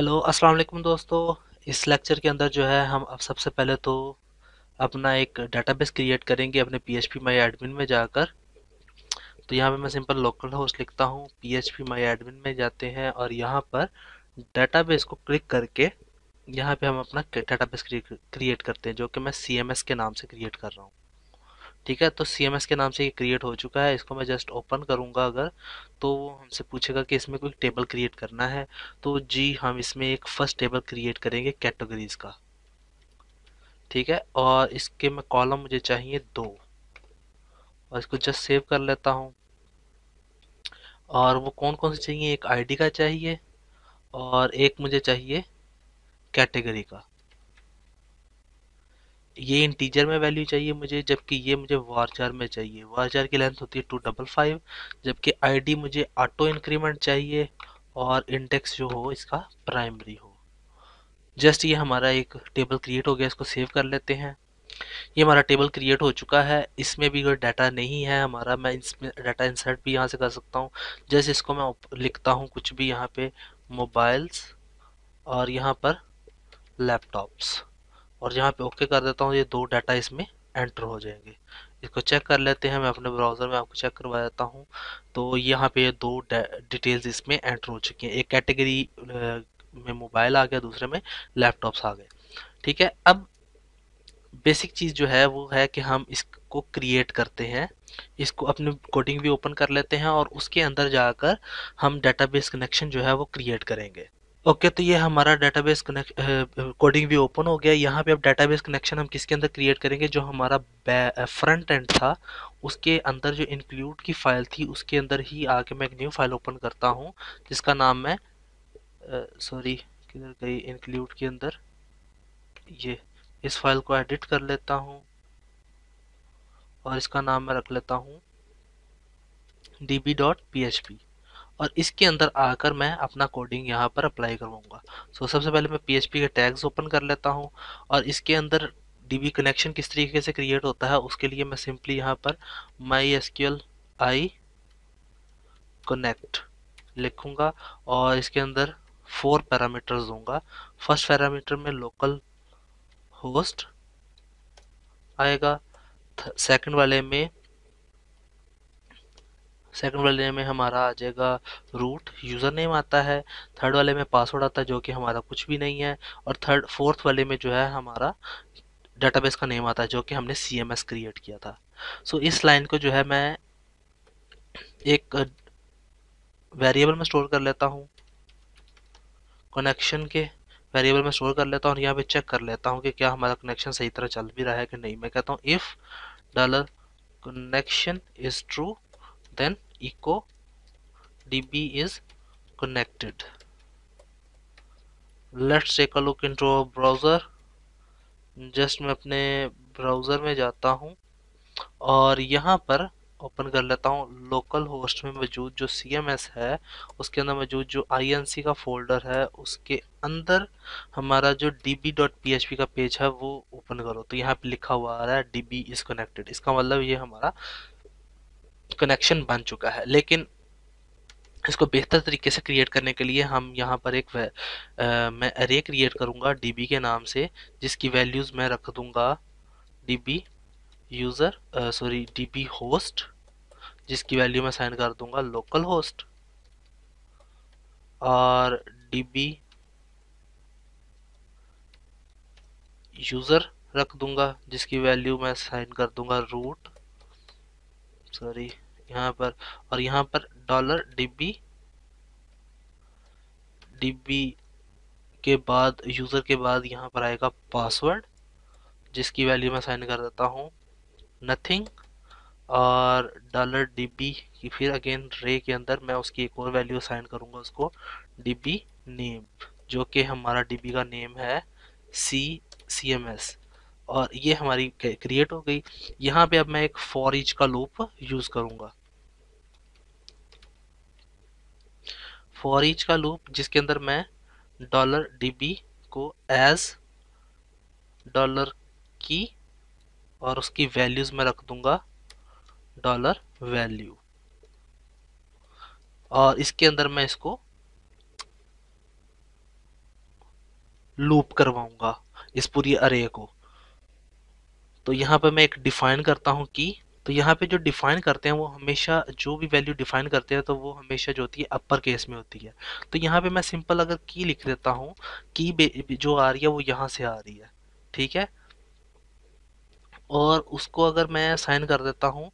Hello अस्सलाम वालेकुम दोस्तों। इस लेक्चर के अंदर जो है हम अब सबसे पहले तो अपना एक डेटाबेस क्रिएट करेंगे अपने PHP माई एडमिन में जाकर। तो यहाँ पे मैं सिंपल लोकल होस्ट लिखता हूँ, PHP माई एडमिन में जाते हैं और यहाँ पर डेटाबेस को क्लिक करके यहाँ पे हम अपना डेटाबेस क्रिएट करते हैं, जो कि मैं CMS के नाम से क्रिएट कर रहा हूँ। ठीक है, तो CMS के नाम से ये क्रिएट हो चुका है। इसको मैं जस्ट ओपन करूंगा अगर, तो वो हमसे पूछेगा कि इसमें कोई टेबल क्रिएट करना है। तो जी हम इसमें एक फर्स्ट टेबल क्रिएट करेंगे कैटेगरीज का। ठीक है, और इसके में कॉलम मुझे चाहिए 2 और इसको जस्ट सेव कर लेता हूँ। और वो कौन कौन से चाहिए, एक आईडी का चाहिए और एक मुझे चाहिए कैटेगरी का। ये इंटीजर में वैल्यू चाहिए मुझे, जबकि ये मुझे वारचार में चाहिए। वारचार की लेंथ होती है 255, जबकि आईडी मुझे ऑटो इंक्रीमेंट चाहिए और इंडेक्स जो हो इसका प्राइमरी हो। जस्ट ये हमारा एक टेबल क्रिएट हो गया, इसको सेव कर लेते हैं। ये हमारा टेबल क्रिएट हो चुका है। इसमें भी कोई डाटा नहीं है हमारा, मैं इसमें डाटा इंसर्ट भी यहाँ से कर सकता हूँ। जैसे इसको मैं लिखता हूँ कुछ भी यहाँ पे, मोबाइल्स और यहाँ पर लैपटॉप्स, और यहाँ पे ओके कर देता हूँ। ये 2 डाटा इसमें एंटर हो जाएंगे। इसको चेक कर लेते हैं, मैं अपने ब्राउज़र में आपको चेक करवा देता हूँ। तो यहाँ पे ये 2 डिटेल्स इसमें एंटर हो चुकी हैं। एक कैटेगरी में मोबाइल आ गया, दूसरे में लैपटॉप्स आ गए। ठीक है, अब बेसिक चीज़ जो है वो है कि हम इसको क्रिएट करते हैं। इसको अपनी कोडिंग भी ओपन कर लेते हैं और उसके अंदर जाकर हम डेटाबेस कनेक्शन जो है वो क्रिएट करेंगे। ओके, तो ये हमारा डेटाबेस कनेक्ट कोडिंग भी ओपन हो गया। यहाँ पे अब डेटाबेस कनेक्शन हम किसके अंदर क्रिएट करेंगे, जो हमारा फ्रंट एंड था उसके अंदर जो इंक्लूड की फाइल थी उसके अंदर ही आके मैं एक न्यू फाइल ओपन करता हूँ, जिसका नाम मैं सॉरी किधर गई, इंक्लूड के अंदर ये इस फाइल को एडिट कर लेता हूँ और इसका नाम मैं रख लेता हूँ db.php। और इसके अंदर आकर मैं अपना कोडिंग यहाँ पर अप्लाई करूँगा। सबसे पहले मैं PHP के टैग्स ओपन कर लेता हूँ और इसके अंदर DB कनेक्शन किस तरीके से क्रिएट होता है उसके लिए मैं सिंपली यहाँ पर MySQL I connect लिखूंगा और इसके अंदर 4 पैरामीटर्स दूंगा। फर्स्ट पैरामीटर में लोकल होस्ट आएगा, सेकंड वाले में हमारा आ जाएगा रूट, यूज़र नेम आता है। थर्ड वाले में पासवर्ड आता है जो कि हमारा कुछ भी नहीं है। और फोर्थ वाले में जो है हमारा डेटाबेस का नेम आता है जो कि हमने CMS क्रिएट किया था। इस लाइन को जो है मैं एक वेरिएबल में स्टोर कर लेता हूँ, कनेक्शन के वेरिएबल में स्टोर कर लेता हूँ और यहाँ पे चेक कर लेता हूँ कि क्या हमारा कनेक्शन सही तरह चल भी रहा है कि नहीं। मैं कहता हूँ if dollar connection is true then eco DB is connected. Let's take a look into our browser. Just मैं अपने ब्राउज़र में जाता हूँ और यहाँ पर ओपन कर लेता हूँ लोकल होस्ट में मौजूद जो CMS है उसके अंदर मौजूद जो INC का फोल्डर है उसके अंदर हमारा जो db.php का पेज है वो ओपन करो। तो यहाँ पे लिखा हुआ आ रहा है DB is connected, इसका मतलब ये हमारा कनेक्शन बन चुका है। लेकिन इसको बेहतर तरीके से क्रिएट करने के लिए हम यहाँ पर मैं अरे क्रिएट करूँगा DB के नाम से, जिसकी वैल्यूज़ मैं रख दूँगा DB user sorry DB host, जिसकी वैल्यू मैं साइन कर दूँगा लोकल होस्ट, और DB यूज़र रख दूँगा जिसकी वैल्यू मैं साइन कर दूँगा रूट, सॉरी यहाँ पर, और यहाँ पर डॉलर DB के बाद यूज़र के बाद यहाँ पर आएगा पासवर्ड, जिसकी वैल्यू मैं साइन कर देता हूँ नथिंग, और डॉलर DB की फिर अगेन रे के अंदर मैं उसकी एक और वैल्यू साइन करूँगा उसको DB नेम, जो कि हमारा DB का नेम है CMS। और ये हमारी क्रिएट हो गई। यहाँ पे अब मैं एक फॉर ईच का लूप यूज़ करूँगा, फॉर ईच का लूप जिसके अंदर मैं डॉलर DB को एज डॉलर की और उसकी वैल्यूज में रख दूंगा डॉलर वैल्यू, और इसके अंदर मैं इसको लूप करवाऊंगा इस पूरी अरे को। तो यहाँ पे मैं एक डिफाइन करता हूँ की। तो यहाँ पे जो डिफाइन करते हैं वो हमेशा, जो भी वैल्यू डिफाइन करते हैं तो वो हमेशा जो होती है अपर केस में होती है। तो यहाँ पे मैं सिंपल अगर की लिख देता हूँ, की जो आ रही है वो यहाँ से आ रही है, ठीक है। और उसको अगर मैं साइन कर देता हूँ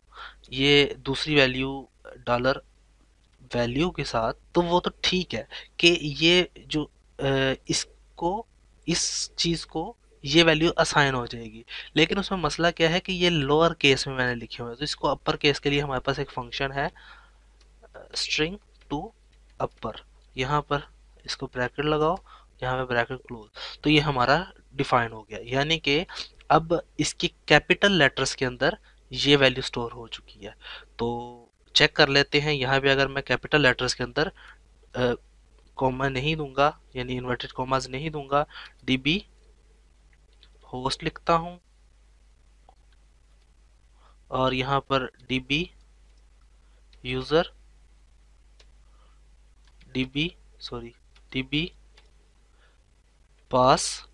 ये दूसरी वैल्यू डॉलर वैल्यू के साथ, तो वो तो ठीक है कि ये जो इसको, इस चीज को ये वैल्यू असाइन हो जाएगी। लेकिन उसमें मसला क्या है कि ये लोअर केस में मैंने लिखे हुए हैं, तो इसको अपर केस के लिए हमारे पास एक फंक्शन है स्ट्रिंग टू अपर। यहाँ पर इसको ब्रैकेट लगाओ, यहाँ पे ब्रैकेट क्लोज, तो ये हमारा डिफाइन हो गया। यानी कि अब इसकी कैपिटल लेटर्स के अंदर ये वैल्यू स्टोर हो चुकी है। तो चेक कर लेते हैं, यहाँ पे अगर मैं कैपिटल लेटर्स के अंदर कॉमा नहीं दूंगा, यानी इन्वर्टेड कॉमास नहीं दूंगा, डीबी होस्ट लिखता हूँ और यहाँ पर DB user, DB sorry DB pass,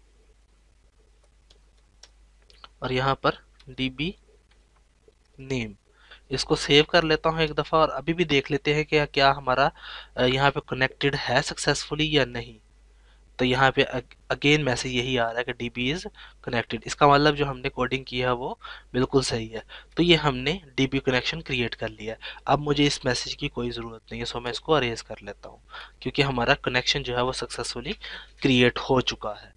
और यहाँ पर डीबी नेम। इसको सेव कर लेता हूँ एक दफ़ा और अभी भी देख लेते हैं कि क्या हमारा यहाँ पे कनेक्टेड है सक्सेसफुली या नहीं। तो यहाँ पे अगेन मैसेज यही आ रहा है कि डीबी इज़ कनेक्टेड। इसका मतलब जो हमने कोडिंग की है वो बिल्कुल सही है। तो ये हमने डीबी कनेक्शन क्रिएट कर लिया है। अब मुझे इस मैसेज की कोई ज़रूरत नहीं है, सो मैं इसको अरेज कर लेता हूँ क्योंकि हमारा कनेक्शन जो है वो सक्सेसफुली क्रिएट हो चुका है।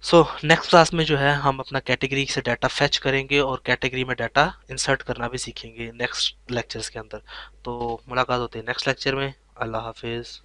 सो नेक्स्ट क्लास में जो है हम अपना कैटेगरी से डाटा फेच करेंगे और कैटेगरी में डाटा इंसर्ट करना भी सीखेंगे नेक्स्ट लेक्चर्स के अंदर। तो मुलाकात होती है नेक्स्ट लेक्चर में। अल्लाह हाफिज़।